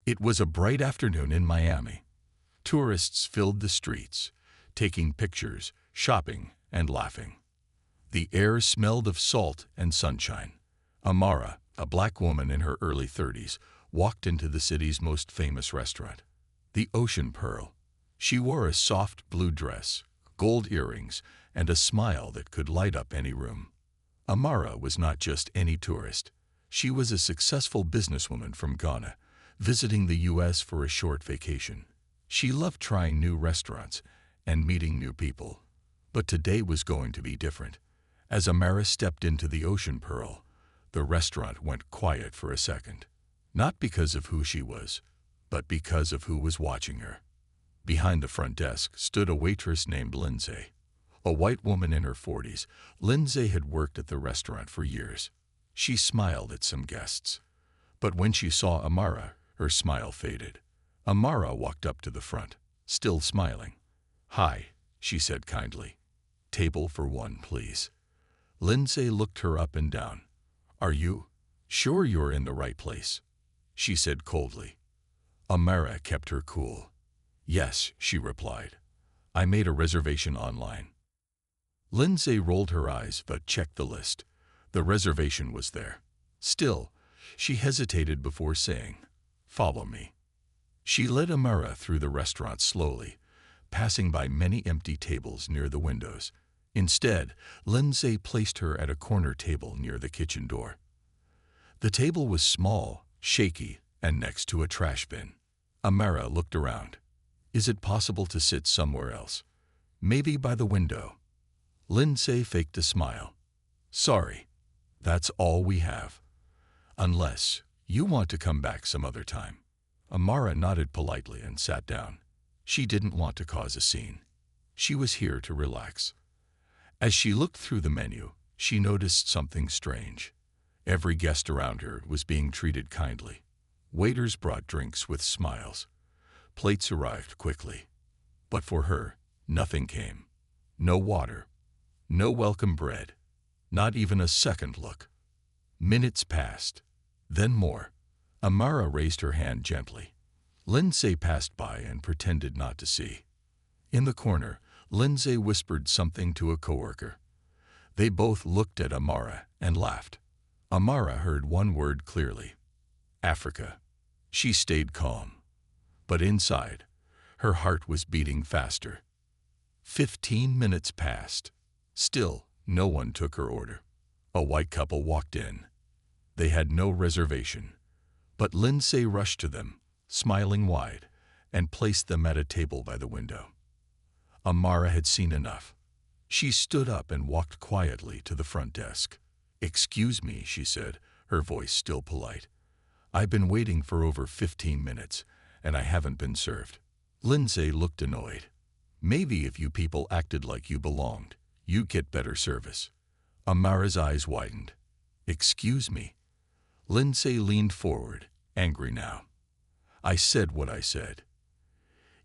It was a bright afternoon in Miami. Tourists filled the streets, taking pictures, shopping, and laughing. The air smelled of salt and sunshine. Amara, a black woman in her early 30s, walked into the city's most famous restaurant, the Ocean Pearl. She wore a soft blue dress, gold earrings, and a smile that could light up any room. Amara was not just any tourist. She was a successful businesswoman from Ghana, visiting the U.S. for a short vacation. She loved trying new restaurants and meeting new people. But today was going to be different. As Amara stepped into the Ocean Pearl, the restaurant went quiet for a second. Not because of who she was, but because of who was watching her. Behind the front desk stood a waitress named Lindsay. A white woman in her 40s, Lindsay had worked at the restaurant for years. She smiled at some guests. But when she saw Amara, her smile faded. Amara walked up to the front, still smiling. "Hi," she said kindly. "Table for one, please." Lindsay looked her up and down. "Are you sure you're in the right place?" she said coldly. Amara kept her cool. "Yes," she replied. "I made a reservation online." Lindsay rolled her eyes but checked the list. The reservation was there. Still, she hesitated before saying, "Follow me." She led Amara through the restaurant slowly, passing by many empty tables near the windows. Instead, Lindsay placed her at a corner table near the kitchen door. The table was small, shaky, and next to a trash bin. Amara looked around. "Is it possible to sit somewhere else? Maybe by the window?" Lindsay faked a smile. "Sorry, that's all we have. Unless you want to come back some other time." Amara nodded politely and sat down. She didn't want to cause a scene. She was here to relax. As she looked through the menu, she noticed something strange. Every guest around her was being treated kindly. Waiters brought drinks with smiles. Plates arrived quickly. But for her, nothing came. No water. No welcome bread. Not even a second look. Minutes passed. Then more. Amara raised her hand gently. Lindsay passed by and pretended not to see. In the corner, Lindsay whispered something to a coworker. They both looked at Amara and laughed. Amara heard one word clearly. Africa. She stayed calm. But inside, her heart was beating faster. 15 minutes passed. Still, no one took her order. A white couple walked in. They had no reservation. But Lindsay rushed to them, smiling wide, and placed them at a table by the window. Amara had seen enough. She stood up and walked quietly to the front desk. "Excuse me," she said, her voice still polite. "I've been waiting for over 15 minutes, and I haven't been served." Lindsay looked annoyed. "Maybe if you people acted like you belonged, you'd get better service." Amara's eyes widened. "Excuse me." Lindsay leaned forward, angry now. "I said what I said.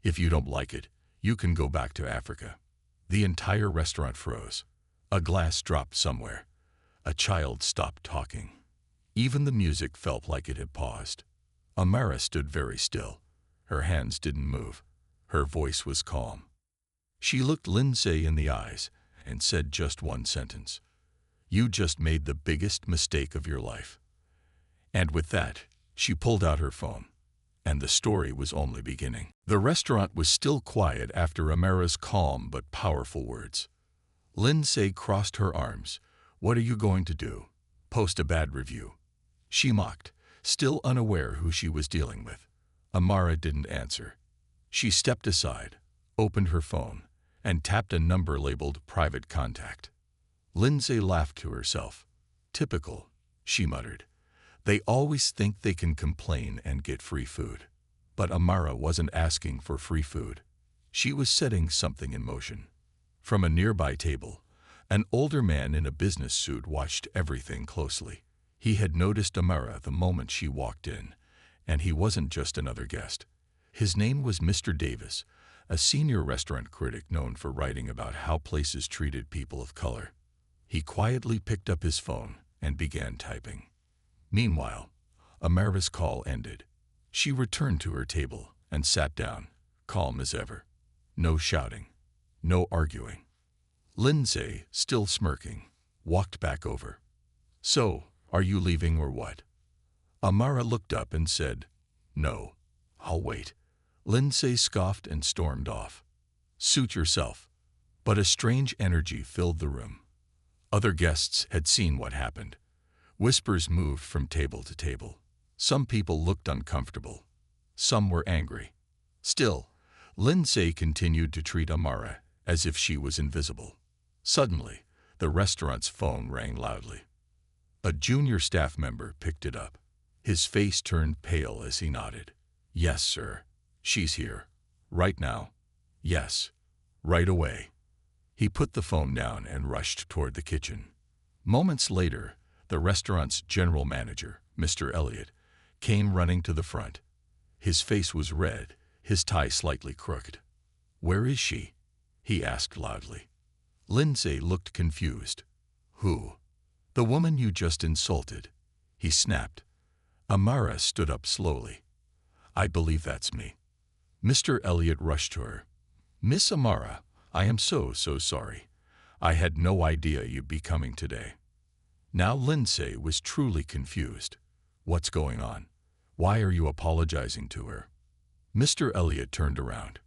If you don't like it, you can go back to Africa." The entire restaurant froze. A glass dropped somewhere. A child stopped talking. Even the music felt like it had paused. Amara stood very still. Her hands didn't move. Her voice was calm. She looked Lindsay in the eyes and said just one sentence. "You just made the biggest mistake of your life." And with that, she pulled out her phone. And the story was only beginning. The restaurant was still quiet after Amara's calm but powerful words. Lindsay crossed her arms. "What are you going to do? Post a bad review?" She mocked, still unaware who she was dealing with. Amara didn't answer. She stepped aside, opened her phone, and tapped a number labeled Private Contact. Lindsay laughed to herself. "Typical," she muttered. "They always think they can complain and get free food." But Amara wasn't asking for free food. She was setting something in motion. From a nearby table, an older man in a business suit watched everything closely. He had noticed Amara the moment she walked in, and he wasn't just another guest. His name was Mr. Davis, a senior restaurant critic known for writing about how places treated people of color. He quietly picked up his phone and began typing. Meanwhile, Amara's call ended. She returned to her table and sat down, calm as ever. No shouting, no arguing. Lindsay, still smirking, walked back over. "So, are you leaving or what?" Amara looked up and said, "No, I'll wait." Lindsay scoffed and stormed off. "Suit yourself." But a strange energy filled the room. Other guests had seen what happened. Whispers moved from table to table. Some people looked uncomfortable. Some were angry. Still, Lindsay continued to treat Amara as if she was invisible. Suddenly, the restaurant's phone rang loudly. A junior staff member picked it up. His face turned pale as he nodded. "Yes, sir. She's here. Right now." "Yes. Right away." He put the phone down and rushed toward the kitchen. Moments later, the restaurant's general manager, Mr. Elliott, came running to the front. His face was red, his tie slightly crooked. "Where is she?" he asked loudly. Lindsay looked confused. "Who?" "The woman you just insulted," he snapped. Amara stood up slowly. "I believe that's me." Mr. Elliott rushed to her. "Miss Amara, I am so sorry. I had no idea you'd be coming today." Now Lindsay was truly confused. "What's going on? Why are you apologizing to her?" Mr. Elliott turned around.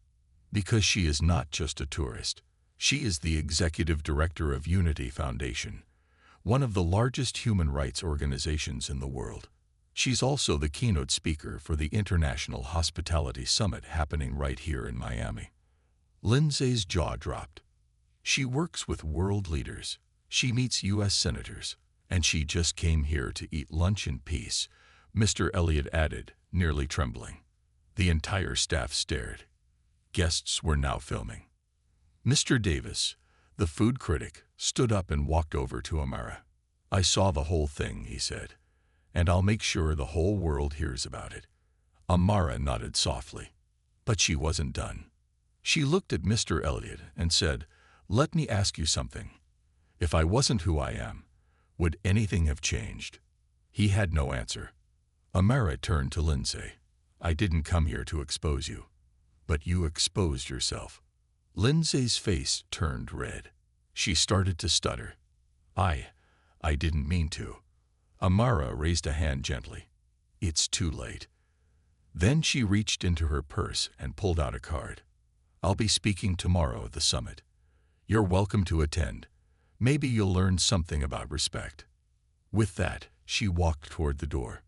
"Because she is not just a tourist. She is the executive director of Unity Foundation, one of the largest human rights organizations in the world. She's also the keynote speaker for the International Hospitality Summit happening right here in Miami." Lindsay's jaw dropped. "She works with world leaders. She meets U.S. senators. And she just came here to eat lunch in peace," Mr. Elliott added, nearly trembling. The entire staff stared. Guests were now filming. Mr. Davis, the food critic, stood up and walked over to Amara. "I saw the whole thing," he said, "and I'll make sure the whole world hears about it." Amara nodded softly. But she wasn't done. She looked at Mr. Elliott and said, "Let me ask you something. If I wasn't who I am, would anything have changed?" He had no answer. Amara turned to Lindsay. "I didn't come here to expose you, but you exposed yourself." Lindsay's face turned red. She started to stutter. I didn't mean to." Amara raised a hand gently. "It's too late." Then she reached into her purse and pulled out a card. "I'll be speaking tomorrow at the summit. You're welcome to attend. Maybe you'll learn something about respect." With that, she walked toward the door.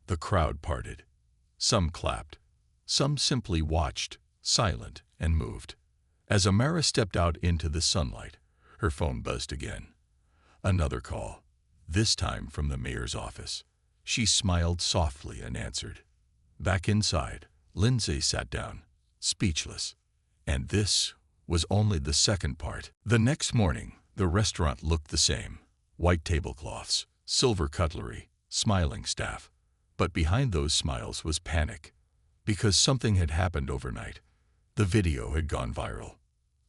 The crowd parted. Some clapped. Some simply watched, silent and moved. As Amara stepped out into the sunlight, her phone buzzed again. Another call, this time from the mayor's office. She smiled softly and answered. Back inside, Lindsay sat down, speechless. And this was only the second part. The next morning, the restaurant looked the same. White tablecloths, silver cutlery, smiling staff. But behind those smiles was panic. Because something had happened overnight. The video had gone viral.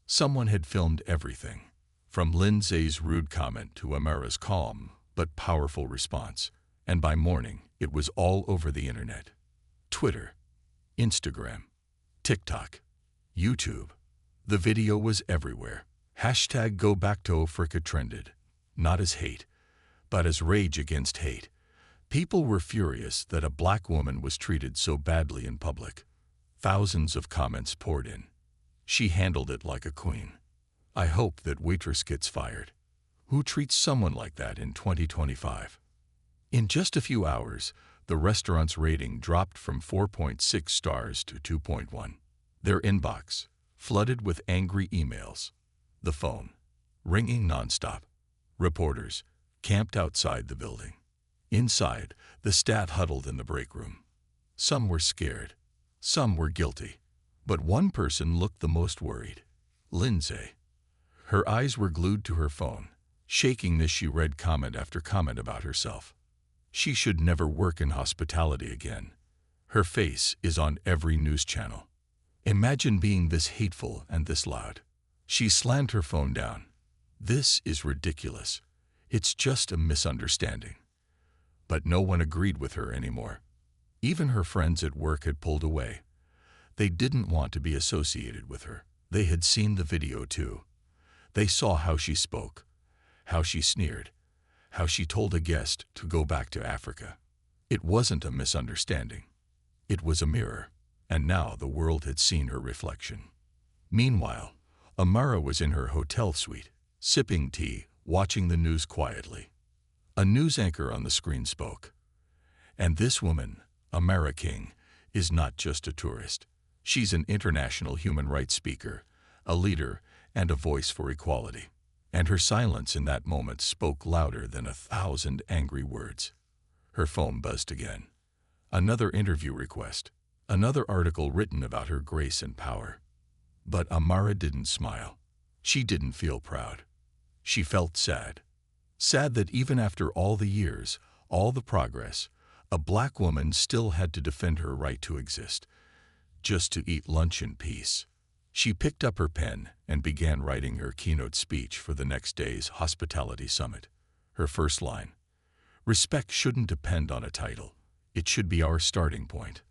Someone had filmed everything. From Lindsay's rude comment to Amara's calm but powerful response. And by morning, it was all over the internet. Twitter, Instagram, TikTok, YouTube. The video was everywhere. Hashtag Go Back to Africa trended. Not as hate, but as rage against hate. People were furious that a black woman was treated so badly in public. Thousands of comments poured in. She handled it like a queen. I hope that Waitress gets fired. Who treats someone like that in 2025? In just a few hours, the restaurant's rating dropped from 4.6 stars to 2.1. Their inbox, flooded with angry emails. The phone, ringing nonstop. Reporters, camped outside the building. Inside, the staff huddled in the break room. Some were scared. Some were guilty. But one person looked the most worried. Lindsay. Her eyes were glued to her phone, shaking as she read comment after comment about herself. She should never work in hospitality again. Her face is on every news channel. Imagine being this hateful and this loud. She slammed her phone down. This is ridiculous. It's just a misunderstanding. But no one agreed with her anymore. Even her friends at work had pulled away. They didn't want to be associated with her. They had seen the video too. They saw how she spoke, how she sneered, how she told a guest to go back to Africa. It wasn't a misunderstanding. It was a mirror, and now the world had seen her reflection. Meanwhile, Amara was in her hotel suite, sipping tea, watching the news quietly. A news anchor on the screen spoke. And this woman, Amara King, is not just a tourist. She's an international human rights speaker, a leader, and a voice for equality. And her silence in that moment spoke louder than 1,000 angry words. Her phone buzzed again. Another interview request. Another article written about her grace and power. But Amara didn't smile. She didn't feel proud. She felt sad. Sad that even after all the years, all the progress, a black woman still had to defend her right to exist, just to eat lunch in peace. She picked up her pen and began writing her keynote speech for the next day's hospitality summit. Her first line: "Respect shouldn't depend on a title. It should be our starting point."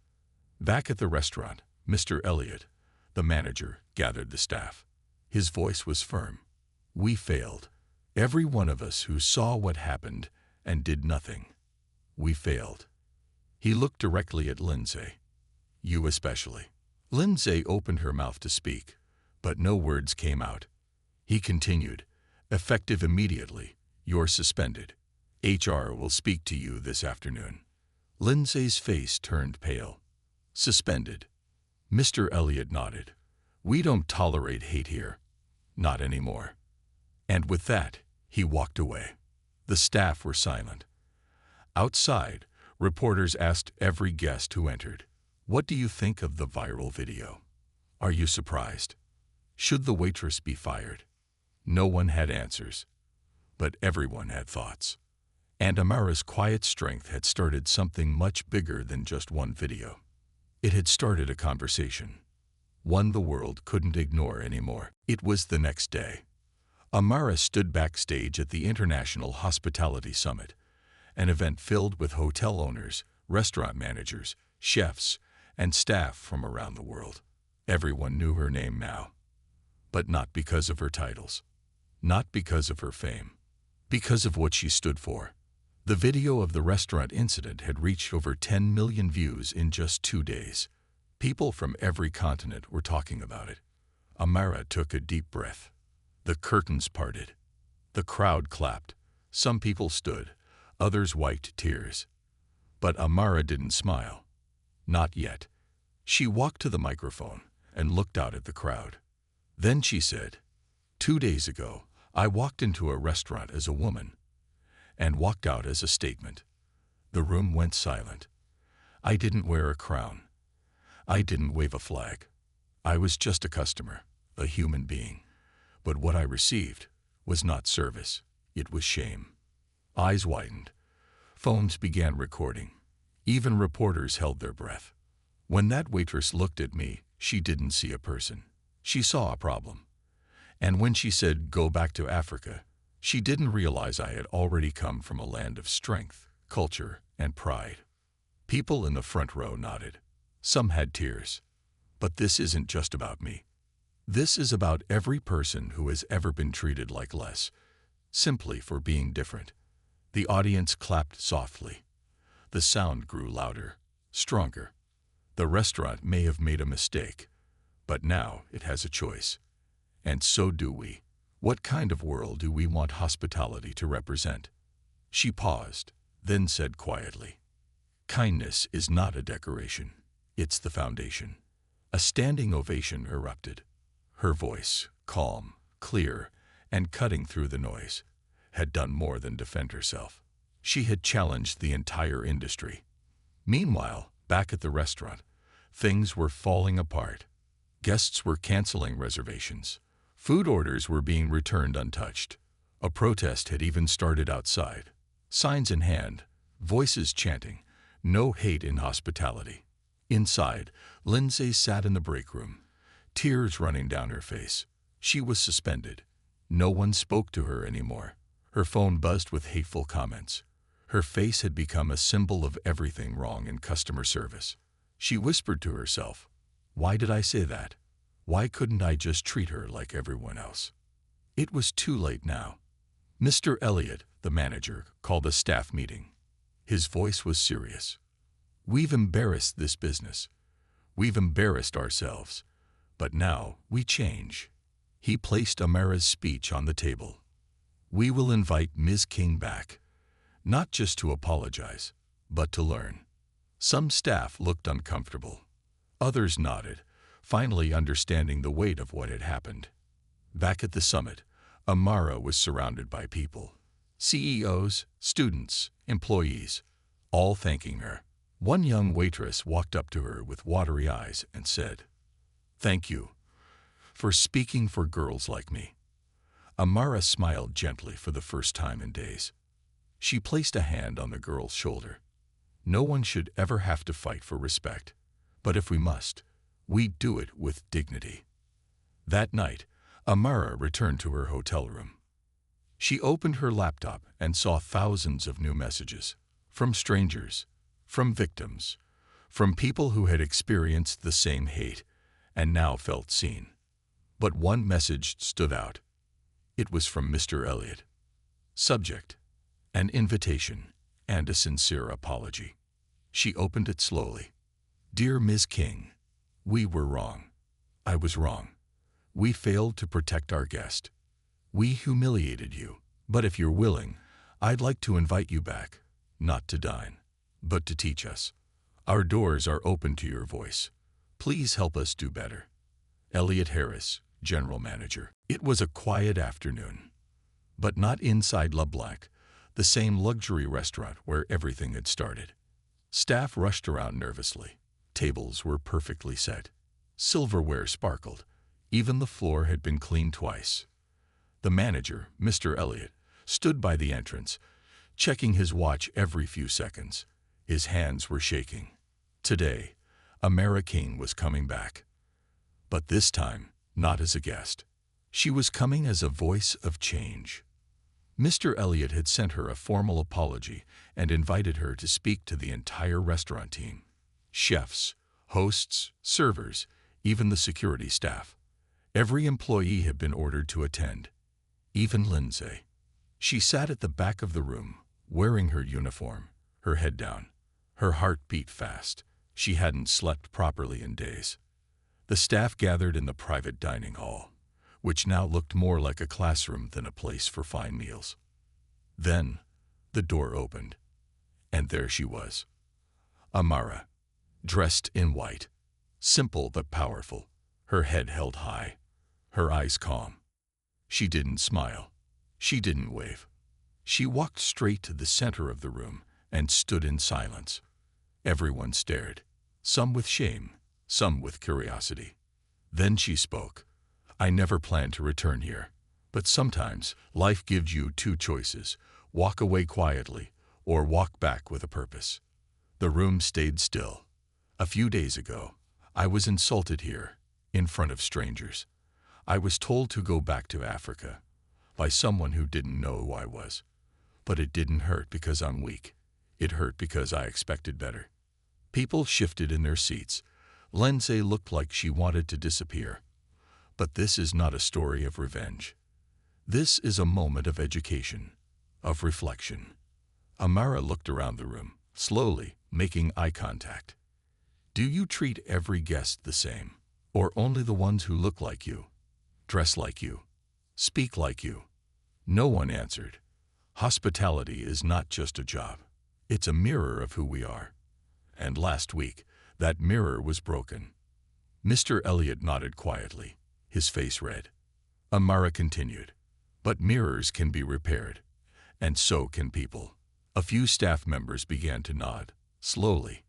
Back at the restaurant, Mr. Elliott, the manager, gathered the staff. His voice was firm. "We failed. Every one of us who saw what happened and did nothing. We failed." He looked directly at Lindsay. "You especially." Lindsay opened her mouth to speak, but no words came out. He continued, "Effective immediately. You're suspended. HR will speak to you this afternoon." Lindsay's face turned pale. "Suspended." Mr. Elliott nodded. "We don't tolerate hate here. Not anymore." And with that, he walked away. The staff were silent. Outside, reporters asked every guest who entered, "What do you think of the viral video? Are you surprised? Should the waitress be fired?" No one had answers, but everyone had thoughts. And Amara's quiet strength had started something much bigger than just one video. It had started a conversation, one the world couldn't ignore anymore. It was the next day. Amara stood backstage at the International Hospitality Summit, an event filled with hotel owners, restaurant managers, chefs, and staff from around the world. Everyone knew her name now, but not because of her titles, not because of her fame, because of what she stood for. The video of the restaurant incident had reached over 10 million views in just 2 days. People from every continent were talking about it. Amara took a deep breath. The curtains parted. The crowd clapped. Some people stood. Others wiped tears. But Amara didn't smile. Not yet. She walked to the microphone and looked out at the crowd. Then she said, "2 days ago, I walked into a restaurant as a woman and walked out as a statement." The room went silent. "I didn't wear a crown. I didn't wave a flag. I was just a customer, a human being. But what I received was not service. It was shame." Eyes widened. Phones began recording. Even reporters held their breath. When that waitress looked at me, she didn't see a person. She saw a problem. And when she said, "Go back to Africa," she didn't realize I had already come from a land of strength, culture, and pride. People in the front row nodded. Some had tears. But this isn't just about me. This is about every person who has ever been treated like less, simply for being different. The audience clapped softly. The sound grew louder, stronger. The restaurant may have made a mistake, but now it has a choice. And so do we. What kind of world do we want hospitality to represent? She paused, then said quietly, "Kindness is not a decoration. It's the foundation." A standing ovation erupted. Her voice, calm, clear, and cutting through the noise, had done more than defend herself. She had challenged the entire industry. Meanwhile, back at the restaurant, things were falling apart. Guests were canceling reservations. Food orders were being returned untouched. A protest had even started outside. Signs in hand, voices chanting, "No hate in hospitality." Inside, Lindsay sat in the break room, tears running down her face. She was suspended. No one spoke to her anymore. Her phone buzzed with hateful comments. Her face had become a symbol of everything wrong in customer service. She whispered to herself, "Why did I say that? Why couldn't I just treat her like everyone else?" It was too late now. Mr. Elliot, the manager, called a staff meeting. His voice was serious. "We've embarrassed this business. We've embarrassed ourselves. But now we change." He placed Amara's speech on the table. "We will invite Ms. King back, not just to apologize, but to learn." Some staff looked uncomfortable. Others nodded, finally understanding the weight of what had happened. Back at the summit, Amara was surrounded by people. CEOs, students, employees, all thanking her. One young waitress walked up to her with watery eyes and said, "Thank you for speaking for girls like me." Amara smiled gently for the first time in days. She placed a hand on the girl's shoulder. "No one should ever have to fight for respect, but if we must, we do it with dignity." That night, Amara returned to her hotel room. She opened her laptop and saw thousands of new messages, from strangers, from victims, from people who had experienced the same hate and now felt seen. But one message stood out. It was from Mr. Elliot. Subject: an invitation and a sincere apology. She opened it slowly. "Dear Ms. King, we were wrong. I was wrong. We failed to protect our guest. We humiliated you. But if you're willing, I'd like to invite you back, not to dine, but to teach us. Our doors are open to your voice. Please help us do better. Elliot Harris, General Manager." It was a quiet afternoon, but not inside Le Blanc, the same luxury restaurant where everything had started. Staff rushed around nervously. Tables were perfectly set. Silverware sparkled. Even the floor had been cleaned twice. The manager, Mr. Elliot, stood by the entrance, checking his watch every few seconds. His hands were shaking. Today, Amara King was coming back. But this time, not as a guest. She was coming as a voice of change. Mr. Elliot had sent her a formal apology and invited her to speak to the entire restaurant team. Chefs, hosts, servers, even the security staff. Every employee had been ordered to attend. Even Lindsay. She sat at the back of the room, wearing her uniform, her head down. Her heart beat fast. She hadn't slept properly in days. The staff gathered in the private dining hall, which now looked more like a classroom than a place for fine meals. Then, the door opened, and there she was. Amara, dressed in white, simple but powerful, her head held high, her eyes calm. She didn't smile. She didn't wave. She walked straight to the center of the room and stood in silence. Everyone stared, some with shame, some with curiosity. Then she spoke. "I never planned to return here, but sometimes life gives you two choices: walk away quietly or walk back with a purpose." The room stayed still. "A few days ago, I was insulted here, in front of strangers. I was told to go back to Africa by someone who didn't know who I was. But it didn't hurt because I'm weak. It hurt because I expected better." People shifted in their seats. Lindsay looked like she wanted to disappear. But this is not a story of revenge. This is a moment of education, of reflection. Amara looked around the room, slowly, making eye contact. "Do you treat every guest the same, or only the ones who look like you, dress like you, speak like you?" No one answered. Hospitality is not just a job. It's a mirror of who we are. And last week, that mirror was broken. Mr. Elliot nodded quietly, his face red. Amara continued, "But mirrors can be repaired, and so can people." A few staff members began to nod, slowly.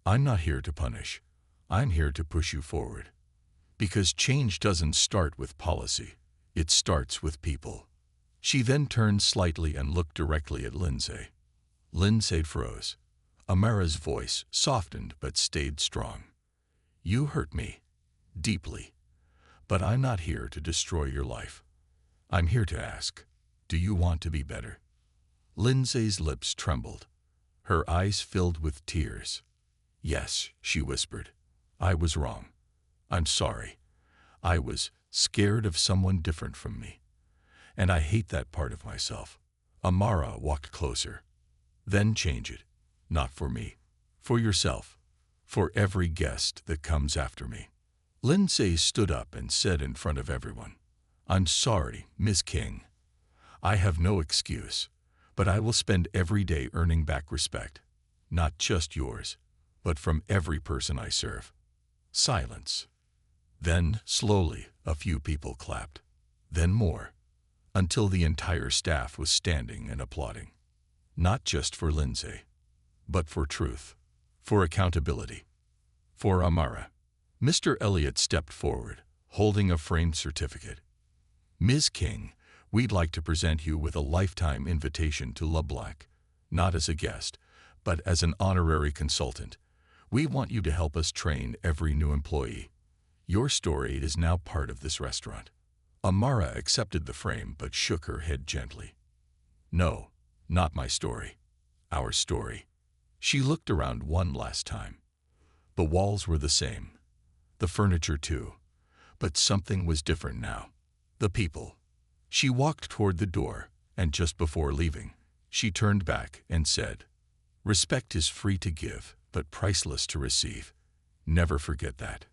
"I'm not here to punish. I'm here to push you forward. Because change doesn't start with policy. It starts with people." She then turned slightly and looked directly at Lindsay. Lindsay froze. Amara's voice softened but stayed strong. "You hurt me, deeply. But I'm not here to destroy your life. I'm here to ask, do you want to be better?" Lindsay's lips trembled. Her eyes filled with tears. "Yes," she whispered. "I was wrong. I'm sorry. I was scared of someone different from me. And I hate that part of myself." Amara walked closer. "Then change it. Not for me. For yourself. For every guest that comes after me." Lindsay stood up and said in front of everyone, "I'm sorry, Miss King. I have no excuse, but I will spend every day earning back respect. Not just yours, but from every person I serve." Silence. Then, slowly, a few people clapped. Then more, until the entire staff was standing and applauding. Not just for Lindsay, but for truth, for accountability, for Amara. Mr. Elliott stepped forward, holding a framed certificate. "Ms. King, we'd like to present you with a lifetime invitation to LeBlanc, not as a guest, but as an honorary consultant. We want you to help us train every new employee. Your story is now part of this restaurant." Amara accepted the frame but shook her head gently. "No, not my story. Our story." She looked around one last time. The walls were the same. The furniture too. But something was different now. The people. She walked toward the door, and just before leaving, she turned back and said, "Respect is free to give, but priceless to receive. Never forget that."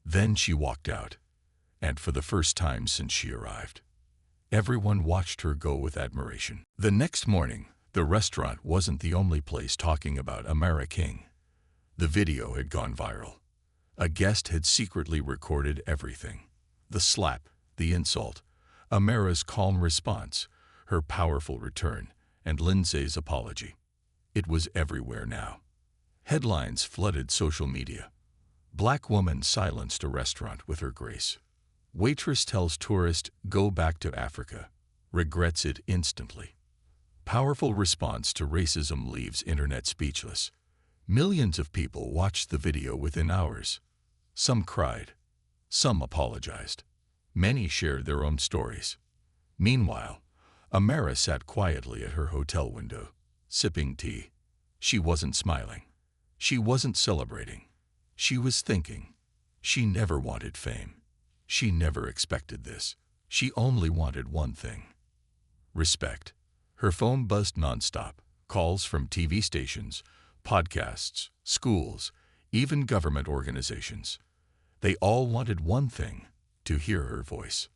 Then she walked out, and for the first time since she arrived, everyone watched her go with admiration. The next morning, the restaurant wasn't the only place talking about Amara King. The video had gone viral. A guest had secretly recorded everything. The slap, the insult, Amara's calm response, her powerful return, and Lindsay's apology. It was everywhere now. Headlines flooded social media. Black woman silenced a restaurant with her grace. Waitress tells tourist go back to Africa, regrets it instantly. Powerful response to racism leaves internet speechless. Millions of people watched the video within hours. Some cried. Some apologized. Many shared their own stories. Meanwhile, Amara sat quietly at her hotel window, sipping tea. She wasn't smiling. She wasn't celebrating. She was thinking. She never wanted fame. She never expected this. She only wanted one thing: respect. Her phone buzzed nonstop. Calls from TV stations, podcasts, schools, even government organizations. They all wanted one thing: to hear her voice.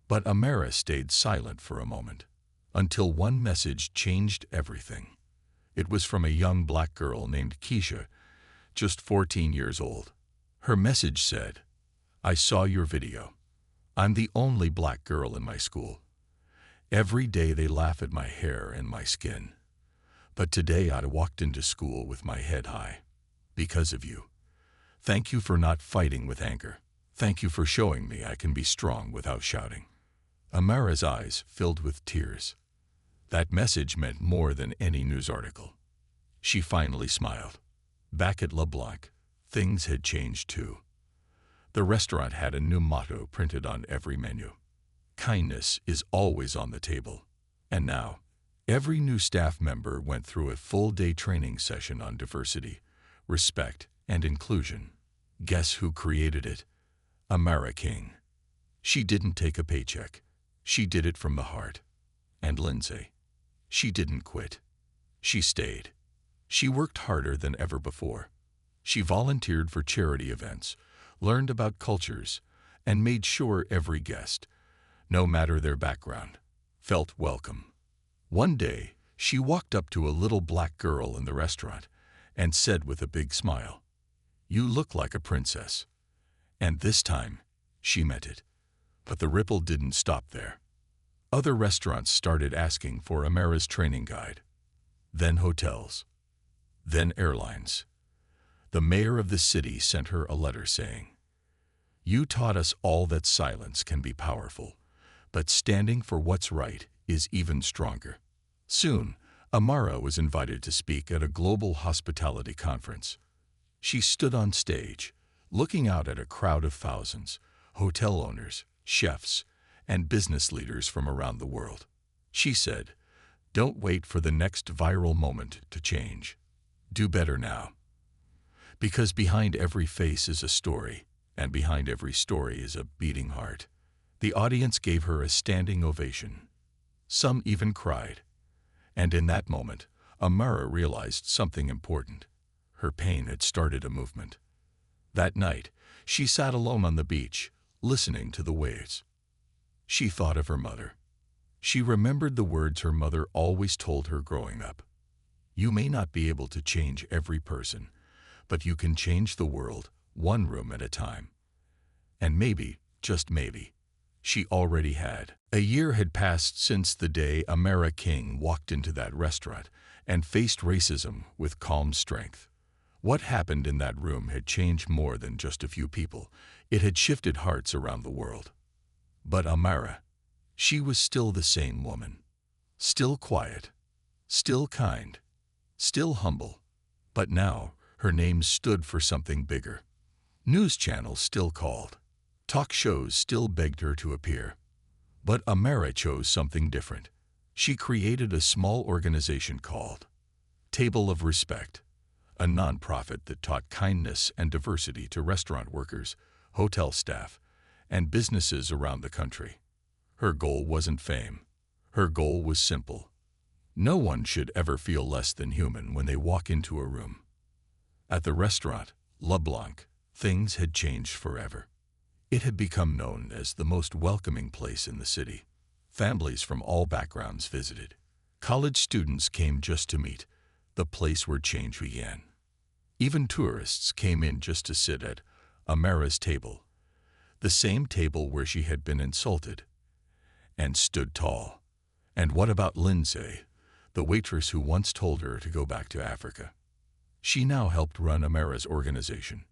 But Amara stayed silent for a moment, until one message changed everything. It was from a young black girl named Keisha, just 14 years old. Her message said, "I saw your video. I'm the only black girl in my school. Every day they laugh at my hair and my skin. But today I walked into school with my head high. Because of you. Thank you for not fighting with anger. Thank you for showing me I can be strong without shouting." Amara's eyes filled with tears. That message meant more than any news article. She finally smiled. Back at LeBlanc, things had changed too. The restaurant had a new motto printed on every menu. Kindness is always on the table. And now, every new staff member went through a full-day training session on diversity, respect, and inclusion. Guess who created it? Amara King. She didn't take a paycheck. She did it from the heart. And Lindsay. She didn't quit. She stayed. She worked harder than ever before. She volunteered for charity events, learned about cultures, and made sure every guest, no matter their background, felt welcome. One day, she walked up to a little black girl in the restaurant and said with a big smile, "You look like a princess." And this time, she meant it. But the ripple didn't stop there. Other restaurants started asking for Amara's training guide. Then hotels. Then airlines. The mayor of the city sent her a letter saying, "You taught us all that silence can be powerful, but standing for what's right is even stronger." Soon, Amara was invited to speak at a global hospitality conference. She stood on stage, looking out at a crowd of thousands, hotel owners, chefs, and business leaders from around the world. She said, Don't wait for the next viral moment to change. Do better now. Because behind every face is a story, and behind every story is a beating heart. The audience gave her a standing ovation. Some even cried. And in that moment, Amara realized something important. Her pain had started a movement. That night, she sat alone on the beach, listening to the waves. She thought of her mother. She remembered the words her mother always told her growing up. You may not be able to change every person, but you can change the world one room at a time. And maybe, just maybe, she already had. A year had passed since the day Amara King walked into that restaurant and faced racism with calm strength. What happened in that room had changed more than just a few people. It had shifted hearts around the world. But Amara, she was still the same woman. Still quiet, still kind, still humble. But now, her name stood for something bigger. News channels still called. Talk shows still begged her to appear. But Amara chose something different. She created a small organization called Table of Respect, a nonprofit that taught kindness and diversity to restaurant workers, hotel staff, and businesses around the country. Her goal wasn't fame. Her goal was simple. No one should ever feel less than human when they walk into a room. At the restaurant, Le Blanc, things had changed forever. It had become known as the most welcoming place in the city. Families from all backgrounds visited. College students came just to meet, the place where change began. Even tourists came in just to sit at Amara's table, the same table where she had been insulted, and stood tall. And what about Lindsay, the waitress who once told her to go back to Africa? She now helped run Amara's organization.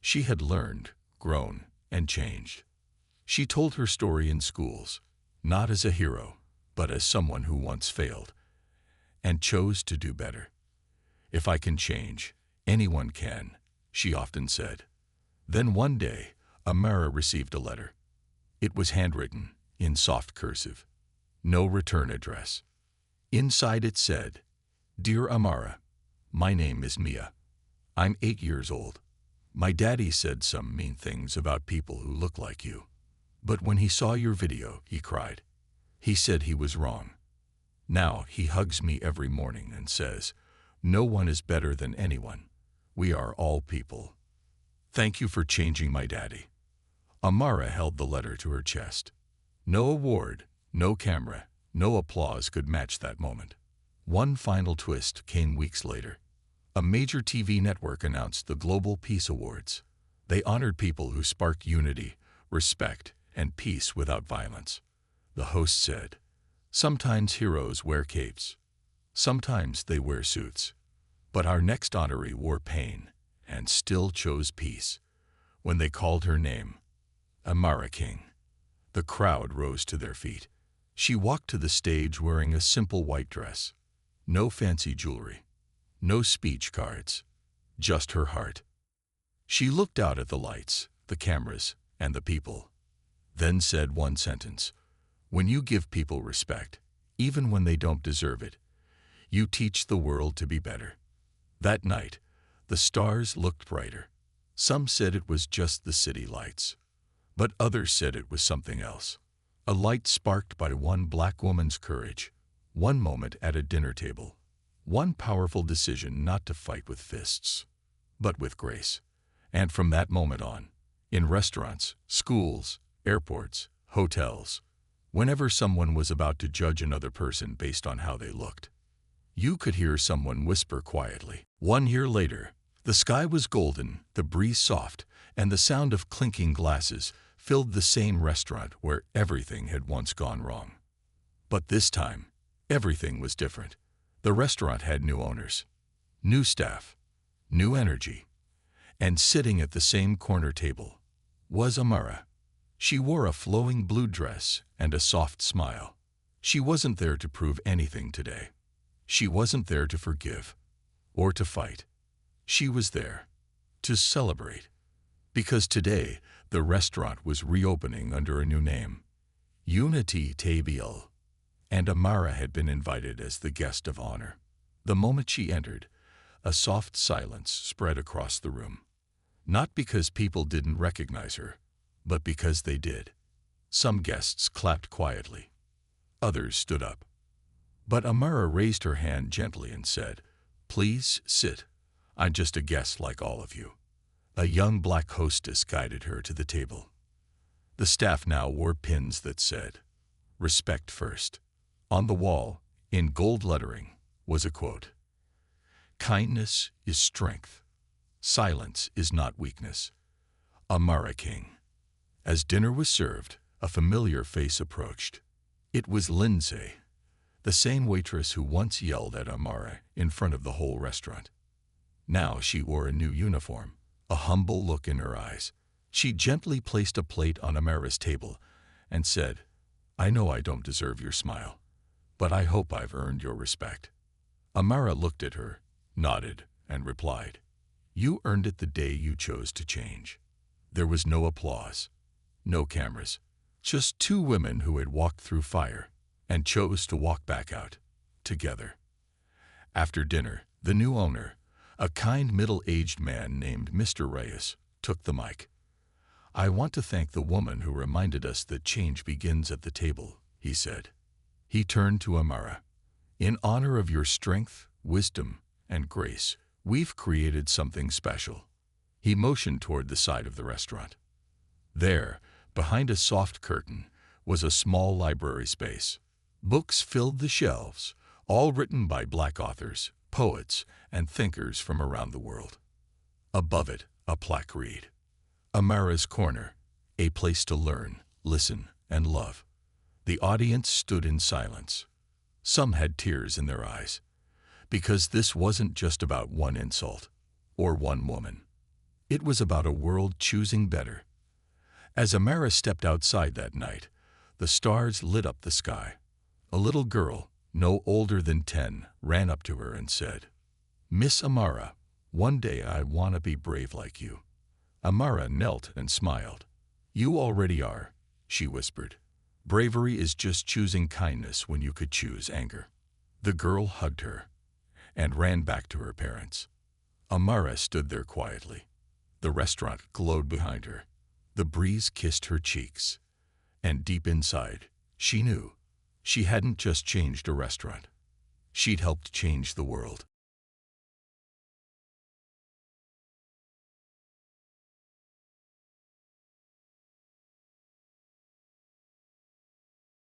She had learned, grown, and changed. She told her story in schools, not as a hero, but as someone who once failed, and chose to do better. If I can change, anyone can, she often said. Then one day, Amara received a letter. It was handwritten, in soft cursive. No return address. Inside it said, Dear Amara, my name is Mia. I'm 8 years old. My daddy said some mean things about people who look like you. But when he saw your video, he cried. He said he was wrong. Now he hugs me every morning and says, no one is better than anyone. We are all people. Thank you for changing my daddy. Amara held the letter to her chest. No award, no camera, no applause could match that moment. One final twist came weeks later. A major TV network announced the Global Peace Awards. They honored people who sparked unity, respect, and peace without violence. The host said, sometimes heroes wear capes. Sometimes they wear suits. But our next honoree wore pain and still chose peace. When they called her name, Amara King, the crowd rose to their feet. She walked to the stage wearing a simple white dress. No fancy jewelry. No speech cards. Just her heart. She looked out at the lights, the cameras, and the people. Then said one sentence. When you give people respect, even when they don't deserve it, you teach the world to be better. That night, the stars looked brighter. Some said it was just the city lights, but others said it was something else. A light sparked by one black woman's courage, one moment at a dinner table, one powerful decision not to fight with fists, but with grace. And from that moment on, in restaurants, schools, airports, hotels, whenever someone was about to judge another person based on how they looked, you could hear someone whisper quietly. 1 year later, the sky was golden, the breeze soft, and the sound of clinking glasses filled the same restaurant where everything had once gone wrong. But this time, everything was different. The restaurant had new owners, new staff, new energy, and sitting at the same corner table was Amara. She wore a flowing blue dress and a soft smile. She wasn't there to prove anything today. She wasn't there to forgive or to fight. She was there to celebrate. Because today, the restaurant was reopening under a new name. Unity Table. and Amara had been invited as the guest of honor. The moment she entered, a soft silence spread across the room. Not because people didn't recognize her, but because they did. Some guests clapped quietly. Others stood up. But Amara raised her hand gently and said, "Please sit. I'm just a guest like all of you." A young black hostess guided her to the table. The staff now wore pins that said, "Respect first." On the wall, in gold lettering, was a quote: "Kindness is strength. Silence is not weakness. Amara King." As dinner was served, a familiar face approached. It was Lindsay, the same waitress who once yelled at Amara in front of the whole restaurant. Now she wore a new uniform, a humble look in her eyes. She gently placed a plate on Amara's table and said, "I know I don't deserve your smile, but I hope I've earned your respect." Amara looked at her, nodded, and replied, "You earned it the day you chose to change." There was no applause, no cameras, just two women who had walked through fire and chose to walk back out, together. After dinner, the new owner, a kind middle-aged man named Mr. Reyes, took the mic. "I want to thank the woman who reminded us that change begins at the table," he said. He turned to Amara. "In honor of your strength, wisdom, and grace, we've created something special." He motioned toward the side of the restaurant. There, behind a soft curtain, was a small library space. Books filled the shelves, all written by Black authors, poets, and thinkers from around the world. Above it, a plaque read, "Amara's Corner, a place to learn, listen, and love." The audience stood in silence. Some had tears in their eyes, because this wasn't just about one insult or one woman. It was about a world choosing better. As Amara stepped outside that night, the stars lit up the sky. A little girl, no older than 10, ran up to her and said, "Miss Amara, one day I want to be brave like you." Amara knelt and smiled. "You already are," she whispered. "Bravery is just choosing kindness when you could choose anger." The girl hugged her and ran back to her parents. Amara stood there quietly. The restaurant glowed behind her. The breeze kissed her cheeks. And deep inside, she knew she hadn't just changed a restaurant. She'd helped change the world.